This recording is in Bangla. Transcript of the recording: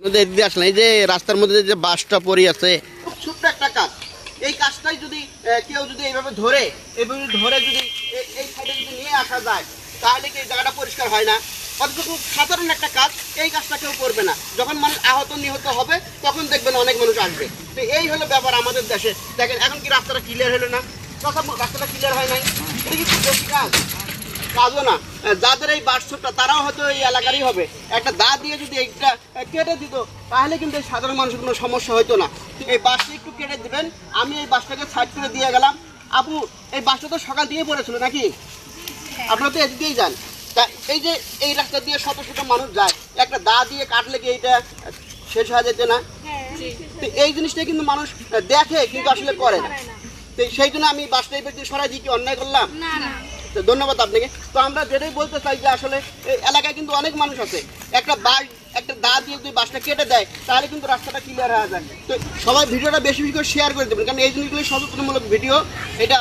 এদিকে আসলে এই যে রাস্তার মধ্যে যে বাসটা পড়ে আছে, খুব ছোট্ট একটা কাজ। এই কাজটাই যদি কেউ যদি এইভাবে ধরে যদি এই সাইডে যদি নিয়ে আসা যায়, তাহলে কি এই জায়গাটা পরিষ্কার হয় না? অথচ খুব সাধারণ একটা কাজ, এই কাজটা কেউ করবে না। যখন মানুষ আহত নিহত হবে তখন দেখবেন অনেক মানুষ আসবে। তো এই হলো ব্যাপার আমাদের দেশে। দেখেন এখন কি রাস্তাটা ক্লিয়ার হলো না? রাস্তাটা ক্লিয়ার হয় নাই, এটা কি খুব বেশি কাজও না। যাদের এই বাসটা তারাও হয়তো এই এলাকারই হবে। একটা দা দিয়ে যদি এইটা কেটে দিত তাহলে কিন্তু এই সাধারণ মানুষের কোনো সমস্যা হতো না। এই বাসটা একটু কেটে দিবেন, আমি এই বাসটাকে সাইড করে দিয়ে গেলাম। আপু, এই বাসটা তো সকাল দিয়ে পড়েছিল নাকি? আপনারা তো এদিকেই যান। তা এই যে এই রাস্তা দিয়ে শত শত মানুষ যায়, একটা দা দিয়ে কাটলে কি এইটা শেষ হয়ে যেত না? তো এই জিনিসটা কিন্তু মানুষ দেখে কিন্তু আসলে করে না। তো সেই জন্য আমি বাসটা এই ব্যক্তি সরাই দিই, কি অন্যায় করলাম? তো ধন্যবাদ আপনাকে। তো আমরা যেটাই বলতে চাই যে আসলে এই এলাকায় কিন্তু অনেক মানুষ আছে, একটা দা দিয়ে যদি বাসটা কেটে দেয় তাহলে কিন্তু রাস্তাটা ক্লিয়ার হয়ে যায়। তো সবাই ভিডিওটা বেশি বেশি করে শেয়ার করে দেবেন, কারণ এই জিনিসগুলি সচেতনমূলক ভিডিও। এটা